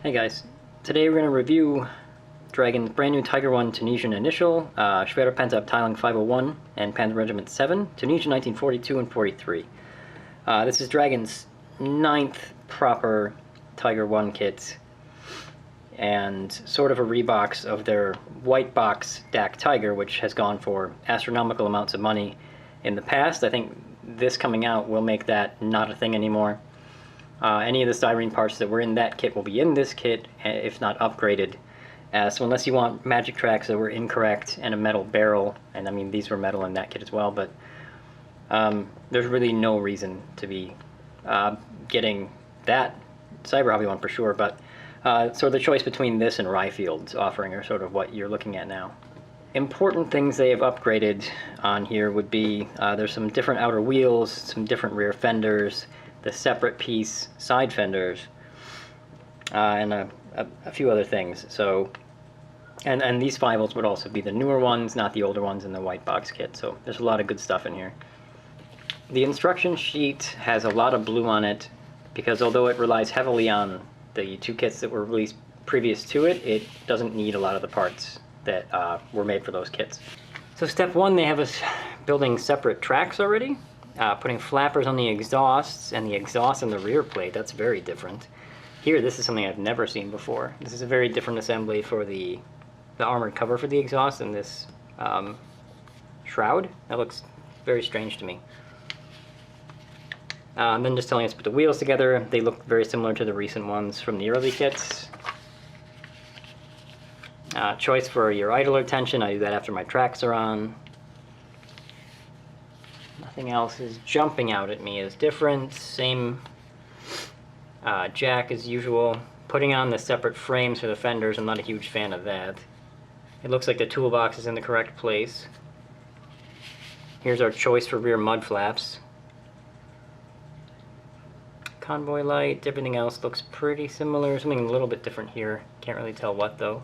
Hey guys, today we're going to review Dragon's brand new Tiger 1 Tunisian initial, s.Pz.Abt Tiling 501 and Panzer Regiment 7, Tunisian 1942 and 43. This is Dragon's 9th proper Tiger 1 kit, and sort of a rebox of their white box DAK Tiger, which has gone for astronomical amounts of money in the past. I think this coming out will make that not a thing anymore. Any of the styrene parts that were in that kit will be in this kit, if not upgraded. So unless you want magic tracks that were incorrect and a metal barrel, and I mean these were metal in that kit as well, but there's really no reason to be getting that Cyber Hobby one for sure. But so the choice between this and Rye Field's offering are sort of what you're looking at now. Important things they have upgraded on here would be there's some different outer wheels, some different rear fenders, the separate piece side fenders, and a few other things. So, and these finals would also be the newer ones, not the older ones in the white box kit. So there's a lot of good stuff in here. The instruction sheet has a lot of blue on it because although it relies heavily on the two kits that were released previous to it, it doesn't need a lot of the parts that were made for those kits. So step one, they have us building separate tracks already. Putting flappers on the exhausts and the exhaust on the rear plate. That's very different. Here, this is something I've never seen before. This is a very different assembly for the armored cover for the exhaust and this shroud. That looks very strange to me. And then just telling us to put the wheels together. They look very similar to the recent ones from the early kits. Choice for your idler tension. I do that after my tracks are on. Nothing else is jumping out at me as different. Same jack as usual. Putting on the separate frames for the fenders, I'm not a huge fan of that. It looks like the toolbox is in the correct place. Here's our choice for rear mud flaps. Convoy light, everything else looks pretty similar. Something a little bit different here. Can't really tell what though.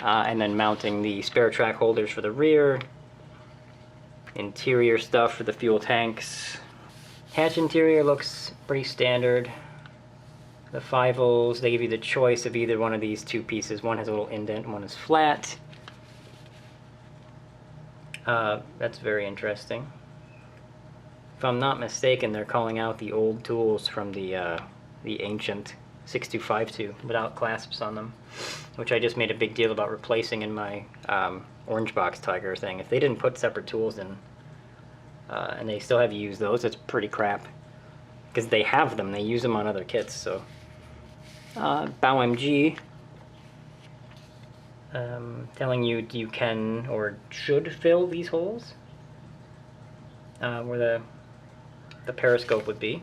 And then mounting the spare track holders for the rear. Interior stuff for the fuel tanks. Hatch interior looks pretty standard. The fivals, they give you the choice of either one of these two pieces. One has a little indent and one is flat. That's very interesting. If I'm not mistaken, they're calling out the old tools from the ancient 6252 without clasps on them, which I just made a big deal about replacing in my orange box Tiger thing. If they didn't put separate tools in and they still have you use those, it's pretty crap because they have them, they use them on other kits. So BOMG telling you you can or should fill these holes where the periscope would be.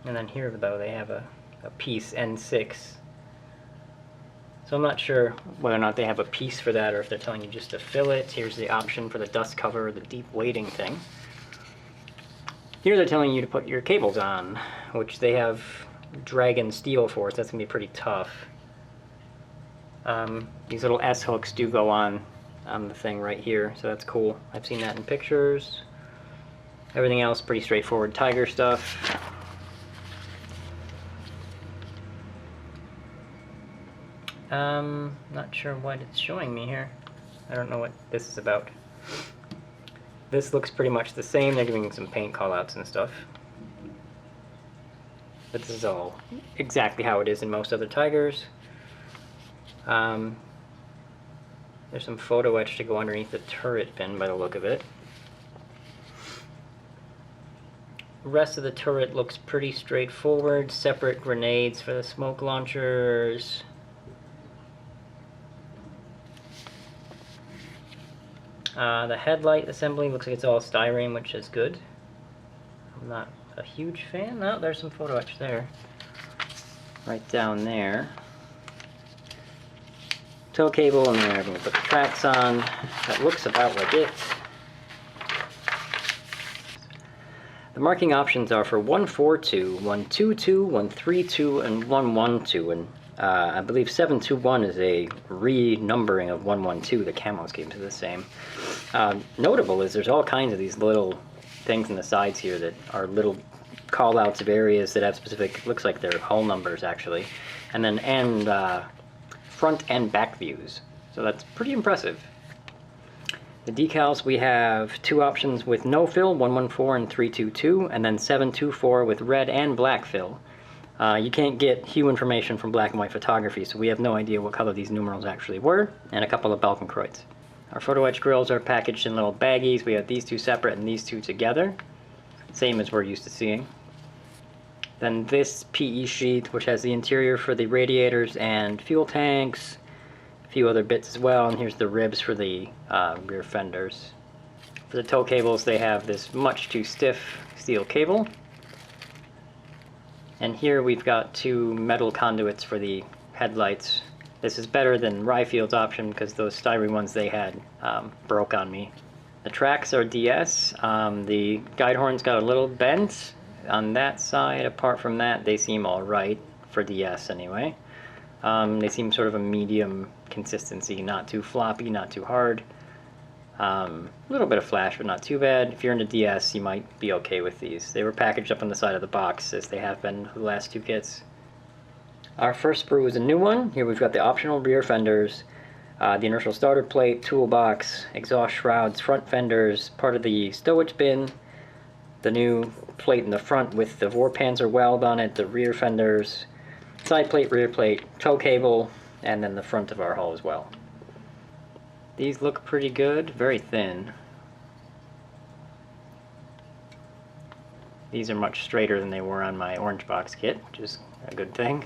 And then here though they have a piece N6. So I'm not sure whether or not they have a piece for that or if they're telling you just to fill it. Here's the option for the dust cover, the deep weighting thing. Here they're telling you to put your cables on, which they have Dragon steel for, so that's going to be pretty tough. These little S hooks do go on the thing right here, so that's cool. I've seen that in pictures. Everything else pretty straightforward Tiger stuff. Not sure what it's showing me here. I don't know what this is about. This looks pretty much the same. They're giving some paint callouts and stuff. But this is all exactly how it is in most other Tigers. There's some photo etch to go underneath the turret pin by the look of it. The rest of the turret looks pretty straightforward. Separate grenades for the smoke launchers. The headlight assembly looks like it's all styrene, which is good. I'm not a huge fan. Oh, there's some photo etch there. Right down there. Tow cable, and then I'm going to put the tracks on. That looks about like it. The marking options are for 142, 122, 132, and 112, and I believe 721 is a renumbering of 112. The camos gave to the same. Notable is there's all kinds of these little things in the sides here that are little call-outs of areas that have specific, looks like they're hull numbers actually, and then front and back views. So that's pretty impressive. The decals, we have two options with no fill, 114 and 322, and then 724 with red and black fill. You can't get hue information from black and white photography, so we have no idea what color these numerals actually were, and a couple of Balkenkreuz. Our photo etch grills are packaged in little baggies. We have these two separate and these two together, same as we're used to seeing. Then this PE sheet, which has the interior for the radiators and fuel tanks, a few other bits as well, and here's the ribs for the rear fenders. For the tow cables, they have this much too stiff steel cable. And here we've got two metal conduits for the headlights. This is better than Rye Field's option because those styrene ones they had broke on me. The tracks are DS. The guide horn's got a little bent on that side. Apart from that, they seem alright, for DS anyway. They seem sort of a medium consistency, not too floppy, not too hard. A little bit of flash, but not too bad. If you're into DS, you might be okay with these. They were packaged up on the side of the box, as they have been for the last two kits. Our first sprue is a new one. Here we've got the optional rear fenders, the inertial starter plate, toolbox, exhaust shrouds, front fenders, part of the stowage bin, the new plate in the front with the Vorpanzer weld on it, the rear fenders, side plate, rear plate, tow cable, and then the front of our hull as well. These look pretty good, very thin. These are much straighter than they were on my orange box kit, which is a good thing.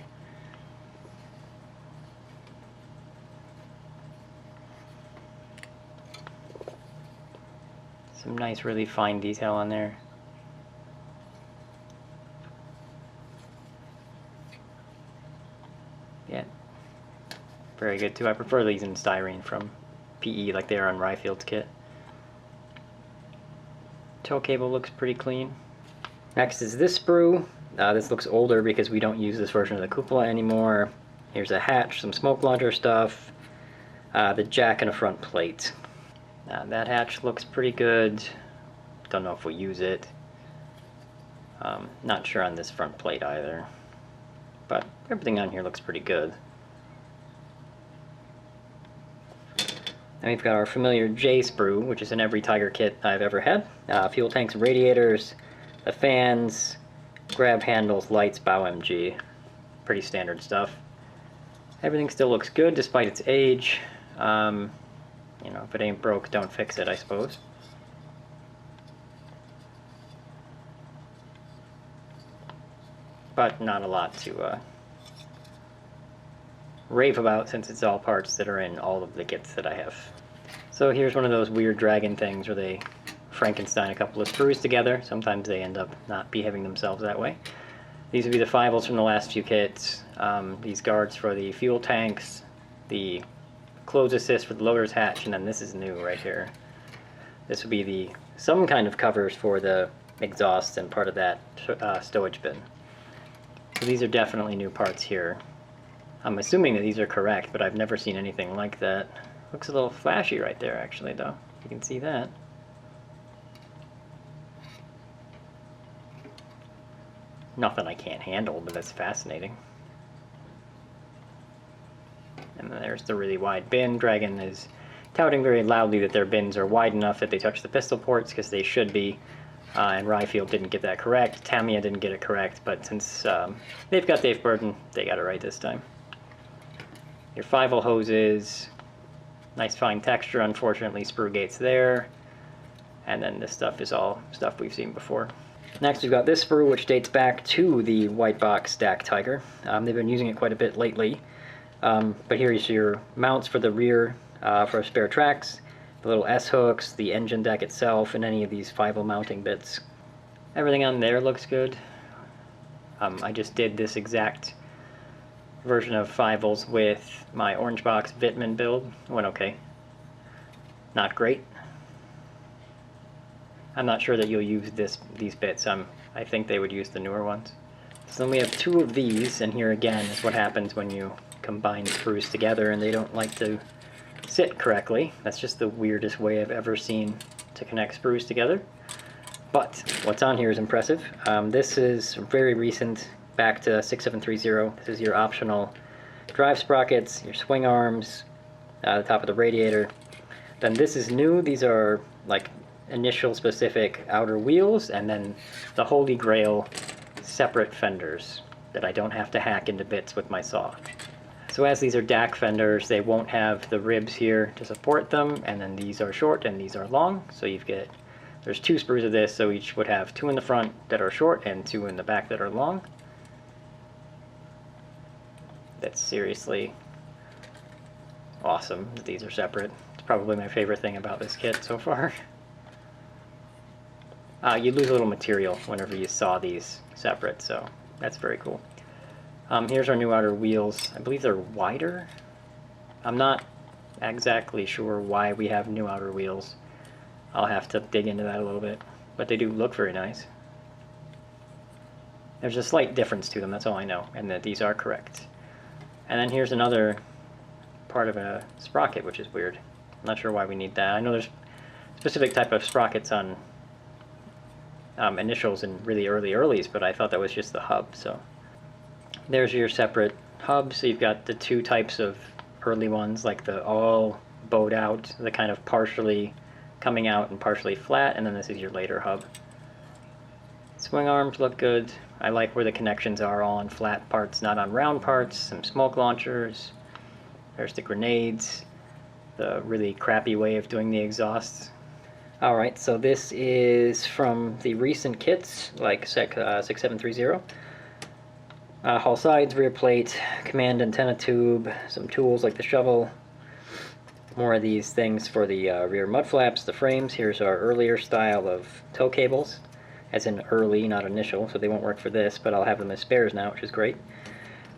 Some nice, really fine detail on there. Yeah, very good too. I prefer these in styrene from PE like they are on Rye Field's kit. Tow cable looks pretty clean. Next is this sprue. This looks older because we don't use this version of the cupola anymore. Here's a hatch, some smoke launcher stuff, the jack and a front plate. That hatch looks pretty good. Don't know if we use it. Not sure on this front plate either. But everything on here looks pretty good. And we've got our familiar J sprue, which is in every Tiger kit I've ever had. Fuel tanks, radiators, the fans, grab handles, lights, bow MG. Pretty standard stuff. Everything still looks good despite its age. You know, if it ain't broke, don't fix it, I suppose. But not a lot to rave about since it's all parts that are in all of the kits that I have. So here's one of those weird dragon things where they Frankenstein a couple of sprues together. Sometimes they end up not behaving themselves that way. These would be the fivals from the last few kits. These guards for the fuel tanks, the close assist for the loader's hatch, and then this is new right here. This would be some kind of covers for the exhaust and part of that stowage bin. So these are definitely new parts here. I'm assuming that these are correct, but I've never seen anything like that. Looks a little flashy right there actually though. You can see that. Nothing I can't handle, but that's fascinating. And then there's the really wide bin. Dragon is touting very loudly that their bins are wide enough that they touch the pistol ports, because they should be. And Rye Field didn't get that correct. Tamiya didn't get it correct, but since they've got Dave Burton, they got it right this time. Your 5-0 hoses, nice fine texture, unfortunately sprue gates there. And then this stuff is all stuff we've seen before. Next we've got this sprue, which dates back to the white box DAK Tiger. They've been using it quite a bit lately. But here's your mounts for the rear for spare tracks, the little S-hooks, the engine deck itself, and any of these 5-0 mounting bits. Everything on there looks good. I just did this exact version of 5-0s with my orange box Wittmann build. It went okay. Not great. I'm not sure that you'll use these bits. I think they would use the newer ones. So then we have two of these, and here again is what happens when you combine sprues together and they don't like to sit correctly. That's just the weirdest way I've ever seen to connect sprues together. But what's on here is impressive. This is very recent, back to 6730. This is your optional drive sprockets, your swing arms, the top of the radiator. Then this is new. These are like initial specific outer wheels, and then the holy grail separate fenders that I don't have to hack into bits with my saw. So as these are DAK fenders, they won't have the ribs here to support them, and then these are short and these are long. So there's 2 sprues of this, so each would have 2 in the front that are short and 2 in the back that are long. That's seriously awesome that these are separate. It's probably my favorite thing about this kit so far. You lose a little material whenever you saw these separate, so that's very cool. Here's our new outer wheels. I believe they're wider. I'm not exactly sure why we have new outer wheels. I'll have to dig into that a little bit, but they do look very nice. There's a slight difference to them, that's all I know, and that these are correct. And then here's another part of a sprocket, which is weird. I'm not sure why we need that. I know there's a specific type of sprockets on initials and really earlies, but I thought that was just the hub. So there's your separate hub. So you've got the 2 types of early ones, like the all bowed out, the kind of partially coming out and partially flat, and then this is your later hub. Swing arms look good. I like where the connections are all on flat parts, not on round parts. Some smoke launchers. There's the grenades. The really crappy way of doing the exhausts. Alright, so this is from the recent kits, like 6730. Hull sides, rear plate, command antenna tube, some tools like the shovel. More of these things for the rear mud flaps, the frames. Here's our earlier style of tow cables, as in early, not initial, so they won't work for this, but I'll have them as spares now, which is great.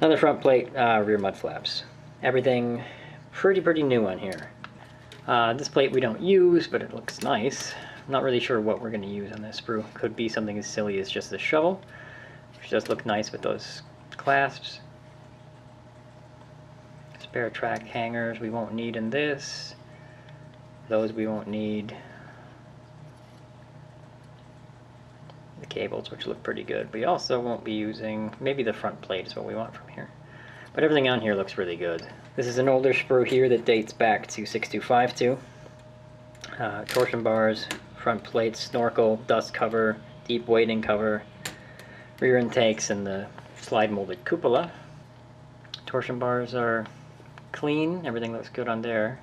Another front plate, rear mud flaps. Everything pretty new on here. This plate we don't use, but it looks nice. I'm not really sure what we're going to use on this sprue. Could be something as silly as just the shovel, which does look nice with those clasps. Spare track hangers we won't need in this. Those we won't need. The cables, which look pretty good. We also won't be using, maybe the front plate is what we want from here. But everything on here looks really good. This is an older sprue here that dates back to 6252. Torsion bars, front plates, snorkel, dust cover, deep wading cover, rear intakes, and the slide molded cupola. Torsion bars are clean, everything looks good on there.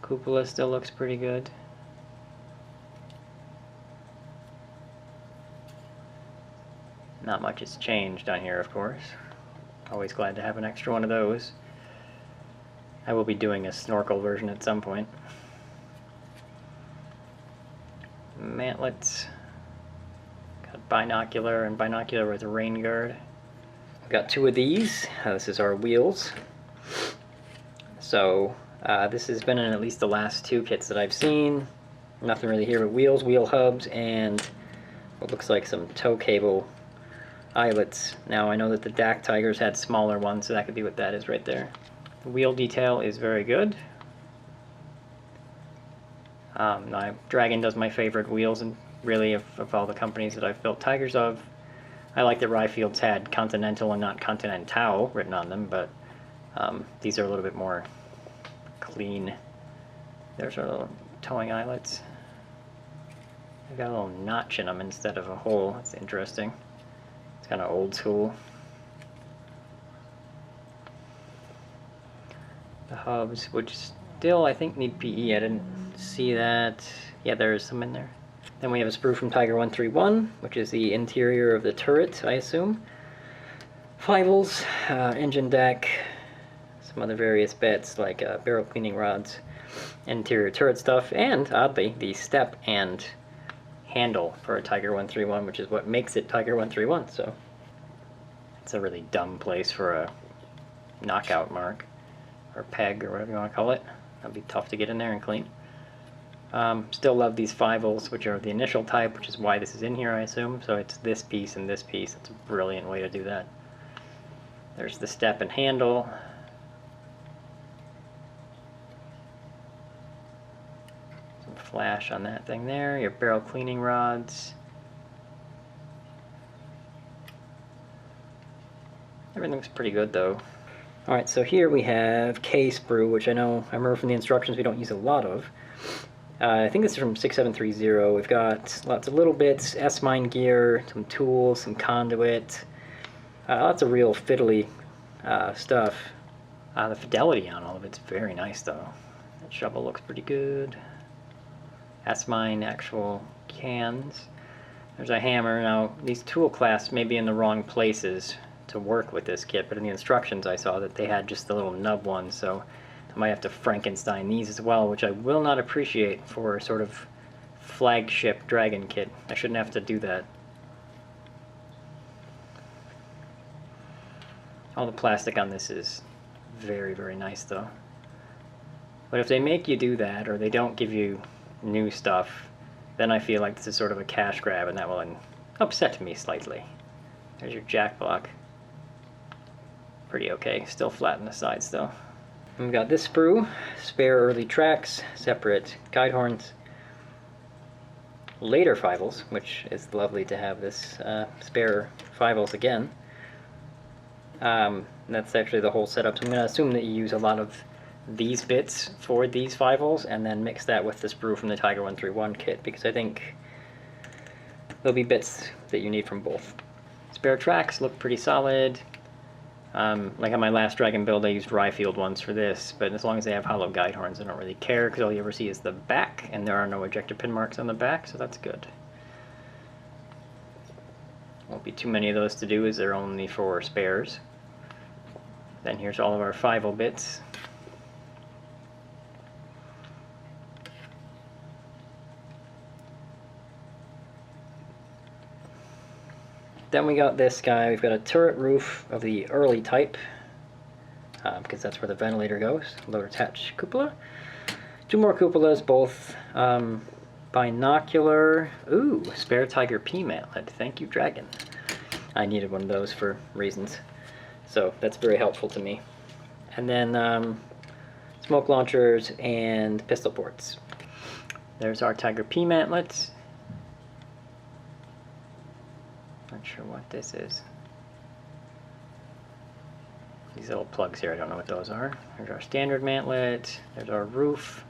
Cupola still looks pretty good. Not much has changed on here, of course. Always glad to have an extra one of those. I will be doing a snorkel version at some point. Mantlets. Got binocular and binocular with a rain guard. We've got 2 of these. This is our wheels. So this has been in at least the last 2 kits that I've seen. Nothing really here but wheels, wheel hubs, and what looks like some tow cable eyelets. Now I know that the DAK Tigers had smaller ones, so that could be what that is right there. The wheel detail is very good. Dragon does my favorite wheels, and really of all the companies that I've built Tigers of. I like that Rye Field's had Continental and not Continental written on them, but these are a little bit more clean. There's our little towing eyelets. They've got a little notch in them instead of a hole. That's interesting. It's kind of old school. The hubs, which still I think need PE. I didn't see that. Yeah, there is some in there. Then we have a sprue from Tiger 131, which is the interior of the turret, I assume. Fivals, engine deck, some other various bits like barrel cleaning rods, interior turret stuff, and oddly, the step and handle for a Tiger 131, which is what makes it Tiger 131. So it's a really dumb place for a knockout mark, or peg, or whatever you want to call it. That'd be tough to get in there and clean. Still love these fivals, which are the initial type, which is why this is in here, I assume. So it's this piece and this piece. It's a brilliant way to do that. There's the step and handle. Some flash on that thing there. Your barrel cleaning rods. Everything's pretty good though. Alright, so here we have K Sprue, which I remember from the instructions we don't use a lot of. I think this is from 6730. We've got lots of little bits, S-mine gear, some tools, some conduit, lots of real fiddly stuff. The fidelity on all of it's very nice though. That shovel looks pretty good. S-mine actual cans. There's a hammer. Now these tool clasps may be in the wrong places to work with this kit, but in the instructions I saw that they had just the little nub ones, so I might have to Frankenstein these as well, which I will not appreciate for a sort of flagship dragon kit. I shouldn't have to do that. All the plastic on this is very, very nice though. But if they make you do that, or they don't give you new stuff, then I feel like this is sort of a cash grab, and that will upset me slightly. There's your jack block. Pretty okay, still flat on the sides though. We've got this sprue, spare early tracks, separate guide horns, later fivels, which is lovely to have this spare fivels again. That's actually the whole setup, so I'm going to assume that you use a lot of these bits for these fivels and then mix that with the sprue from the Tiger 131 kit, because I think there'll be bits that you need from both. Spare tracks look pretty solid. Like on my last dragon build I used Rye Field ones for this, but as long as they have hollow guide horns I don't really care, because all you ever see is the back, and there are no ejector pin marks on the back, so that's good. Won't be too many of those to do as they're only for spares. Then here's all of our fivel bits. Then we got this guy. We've got a turret roof of the early type, because that's where the ventilator goes. Load attached cupola. Two more cupolas, both binocular. Ooh, spare Tiger P mantlet. Thank you, Dragon. I needed one of those for reasons, so that's very helpful to me. And then smoke launchers and pistol ports. There's our Tiger P mantlets. Not sure what this is. These little plugs here, I don't know what those are. There's our standard mantlet. There's our roof.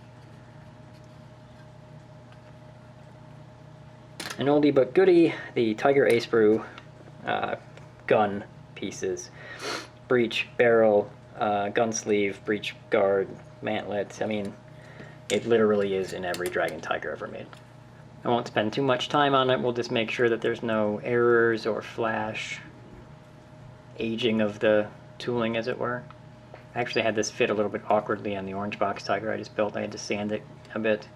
An oldie but goodie, the Tiger A Sprue gun pieces. Breech, barrel, gun sleeve, breech guard, mantlet. I mean, it literally is in every Dragon Tiger ever made. I won't spend too much time on it. We'll just make sure that there's no errors or flash aging of the tooling, as it were. I actually had this fit a little bit awkwardly on the orange box Tiger I just built. I had to sand it a bit.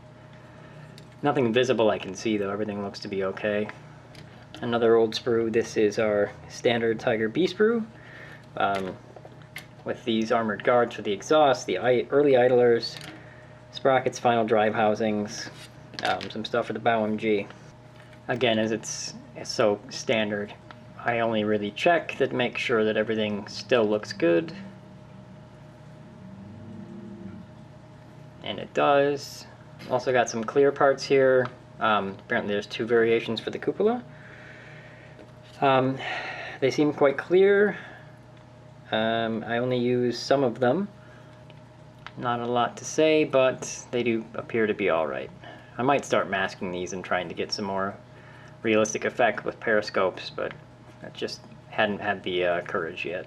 Nothing visible I can see though. Everything looks to be okay. Another old sprue. This is our standard Tiger B Sprue, with these armored guards for the exhaust, the early idlers, Sprockets final drive housings, some stuff for the bow MG. Again, as it's so standard, I only really check to make sure that everything still looks good. And it does. Also got some clear parts here. Apparently there's two variations for the cupola. They seem quite clear. I only use some of them. Not a lot to say, but they do appear to be alright. I might start masking these and trying to get some more realistic effect with periscopes, but I just hadn't had the courage yet.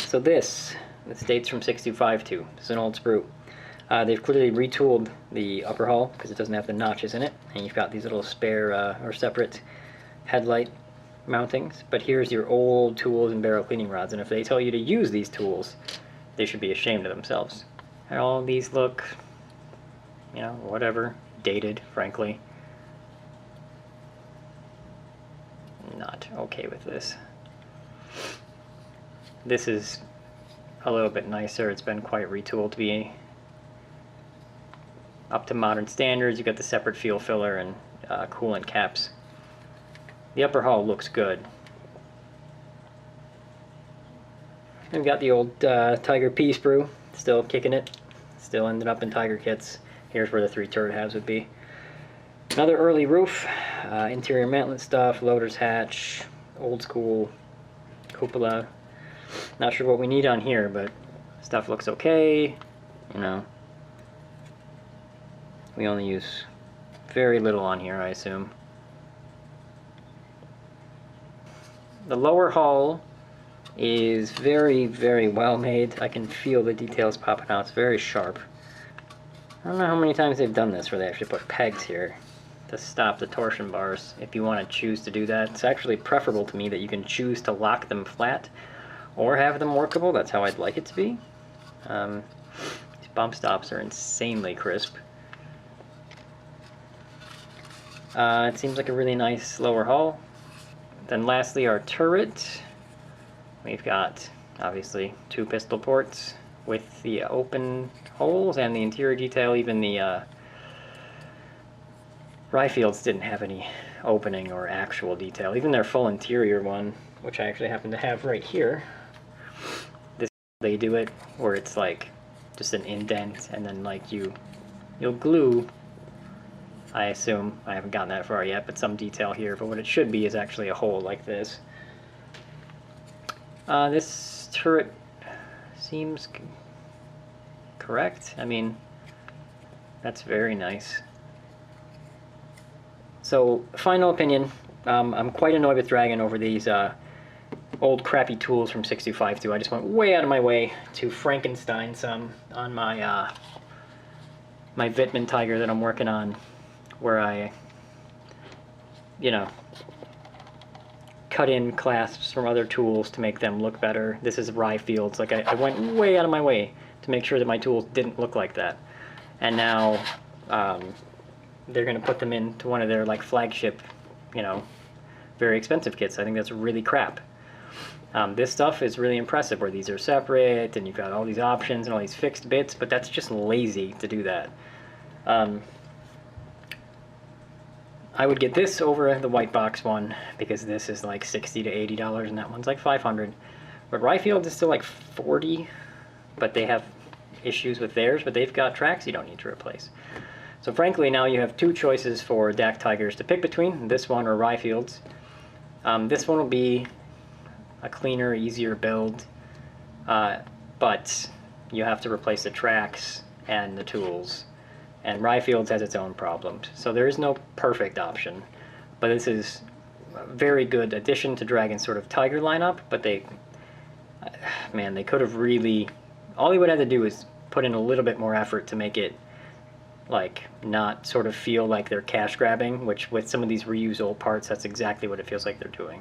So this dates from 6252. This is an old sprue. They've clearly retooled the upper hull because it doesn't have the notches in it, and you've got these little spare or separate headlight mountings. But here's your old tools and barrel cleaning rods, and if they tell you to use these tools, they should be ashamed of themselves. And all of these look, you know, whatever, dated, frankly. Not okay with this. This is a little bit nicer. It's been quite retooled to be up to modern standards. You got the separate fuel filler and coolant caps. The upper hull looks good. And we've got the old Tiger P Sprue, still kicking it. Still ended up in Tiger kits. here's where the 3 turret halves would be. Another early roof, interior mantlet stuff, loader's hatch, old school cupola. Not sure what we need on here, but stuff looks okay. You know, we only use very little on here, I assume. The lower hull is very, very well made. I can feel the details popping out. It's very sharp. I don't know how many times they've done this where they actually put pegs here to stop the torsion bars if you want to choose to do that. It's actually preferable to me that you can choose to lock them flat or have them workable. That's how I'd like it to be. These bump stops are insanely crisp. It seems like a really nice lower hull. Then lastly, our turret. We've got, obviously, 2 pistol ports with the open holes and the interior detail. Even the Rye Fields didn't have any opening or actual detail. Even their full interior one, which I actually happen to have right here, they do it where it's like just an indent, and then like you'll glue, I assume, I haven't gotten that far yet, but some detail here, but what it should be is actually a hole like this. This turret seems correct. I mean, that's very nice. So, final opinion, I'm quite annoyed with Dragon over these old crappy tools from 6.252. I just went way out of my way to Frankenstein some on my my Wittmann Tiger that I'm working on, where I, you know, cut in clasps from other tools to make them look better. This is Rye Fields. Like, I went way out of my way to make sure that my tools didn't look like that. And now they're going to put them into one of their like flagship, you know, very expensive kits. I think that's really crap. This stuff is really impressive where these are separate and you've got all these options and all these fixed bits, but that's just lazy to do that. I would get this over the white box one because this is like $60 to $80 and that one's like $500. But Rye Fields is still like $40, but they have issues with theirs, but they've got tracks you don't need to replace. So frankly, now you have 2 choices for DAK Tigers to pick between, this one or Rye Fields. This one will be a cleaner, easier build, but you have to replace the tracks and the tools. And Rye Fields has its own problems. So there is no perfect option, but this is a very good addition to Dragon's sort of Tiger lineup, but they could have really, all they would have to do is put in a little bit more effort to make it like not sort of feel like they're cash grabbing, which with some of these reuse old parts, that's exactly what it feels like they're doing.